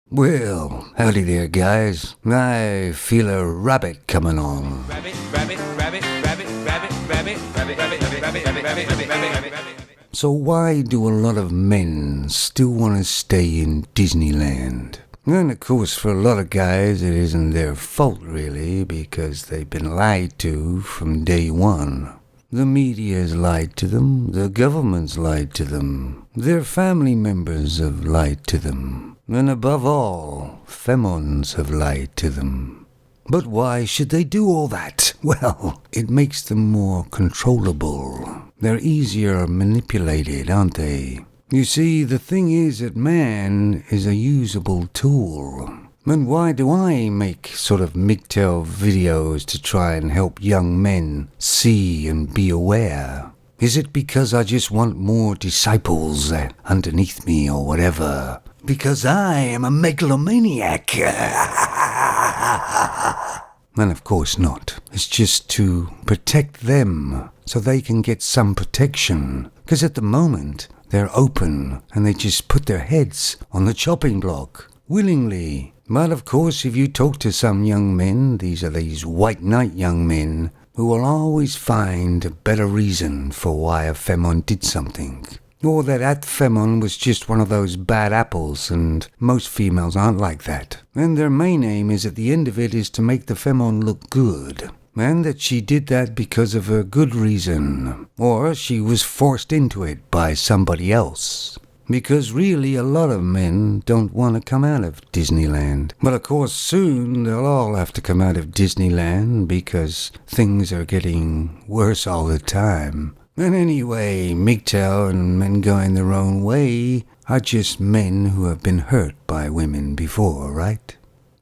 Well, howdy there, guys. I feel a rabbit coming on. Rabbit, rabbit, rabbit, rabbit, rabbit, rabbit, rabbit, rabbit, rabbit, rabbit, rabbit, rabbit, rabbit. So why do a lot of men still want to stay in Disneyland? And of course, for a lot of guys, it isn't their fault, really, because they've been lied to from day one. The media's lied to them, the government's lied to them, their family members have lied to them, and above all, femons have lied to them. But why should they do all that? Well, it makes them more controllable. They're easier manipulated, aren't they? You see, the thing is that man is a usable tool. And why do I make sort of MGTOW videos to try and help young men see and be aware? Is it because I just want more disciples underneath me or whatever? Because I am a megalomaniac. And of course not. It's just to protect them so they can get some protection. Because at the moment, they're open and they just put their heads on the chopping block willingly. But of course, if you talk to some young men, these are these white knight young men, who will always find a better reason for why a femon did something. Or that femon was just one of those bad apples, and most females aren't like that. And their main aim is at the end of it is to make the femon look good. And that she did that because of a good reason. Or she was forced into it by somebody else. Because really a lot of men don't want to come out of Disneyland. But of course soon they'll all have to come out of Disneyland because things are getting worse all the time. And anyway, MGTOW and men going their own way are just men who have been hurt by women before, right?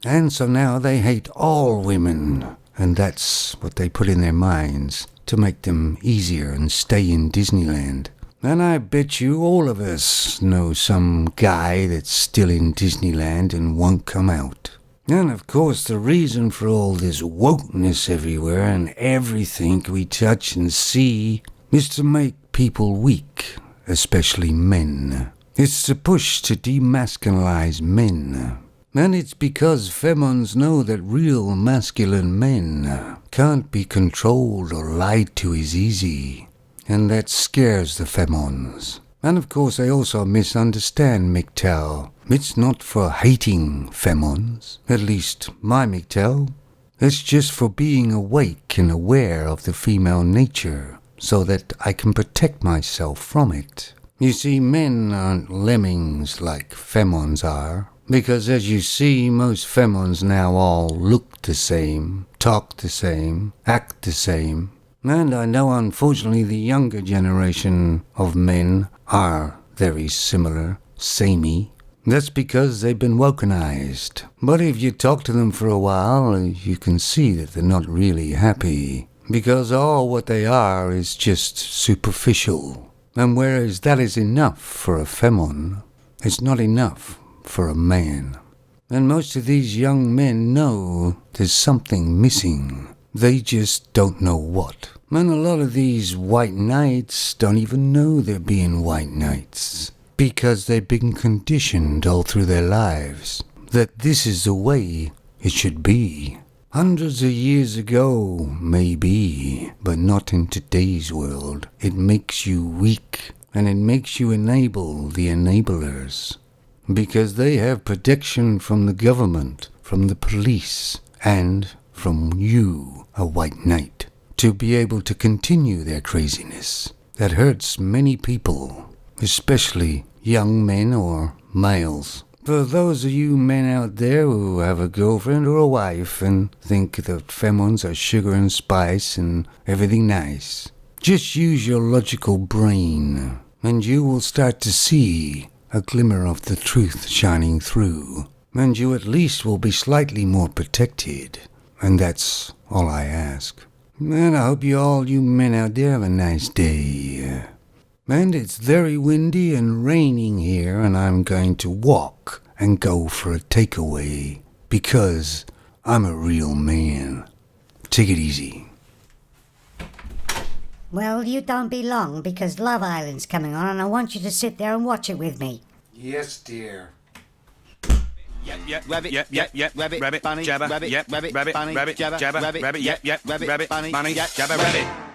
And so now they hate all women. And that's what they put in their minds to make them easier and stay in Disneyland. And I bet you all of us know some guy that's still in Disneyland and won't come out. And of course the reason for all this wokeness everywhere and everything we touch and see is to make people weak, especially men. It's to push to demasculinize men. And it's because femons know that real masculine men can't be controlled or lied to as easy. And that scares the femons. And of course they also misunderstand MGTOW. It's not for hating femons, at least my MGTOW. It's just for being awake and aware of the female nature, so that I can protect myself from it. You see, men aren't lemmings like femons are. Because as you see, most femons now all look the same, talk the same, act the same. And I know unfortunately the younger generation of men are very similar, samey. That's because they've been wokenized. But if you talk to them for a while, you can see that they're not really happy. Because all what they are is just superficial. And whereas that is enough for a femon, it's not enough for a man. And most of these young men know there's something missing. They just don't know what. And a lot of these white knights don't even know they're being white knights. Because they've been conditioned all through their lives that this is the way it should be. Hundreds of years ago, maybe, but not in today's world. It makes you weak, and it makes you enable the enablers. Because they have protection from the government, from the police, and from you, a white knight, to be able to continue their craziness. That hurts many people, especially young men or males. For those of you men out there who have a girlfriend or a wife and think that femons are sugar and spice and everything nice, just use your logical brain, and you will start to see a glimmer of the truth shining through, and you at least will be slightly more protected. And that's all I ask. And I hope you men out there have a nice day. And it's very windy and raining here, and I'm going to walk and go for a takeaway, because I'm a real man. Take it easy. Well, you don't be long, because Love Island's coming on, and I want you to sit there and watch it with me. Yes, dear. Yep, yep, rabbit, yep, yep, yep, rabbit, rabbit, bunny, jabber, rabbit, yep, rabbit, rabbit, bunny, rabbit, jabber, jabber, rabbit, rabbit, yep, yep, rabbit, rabbit, yep, yep, rabbit, rabbit, bunny, bunny, yep, jabber, rabbit. rabbit.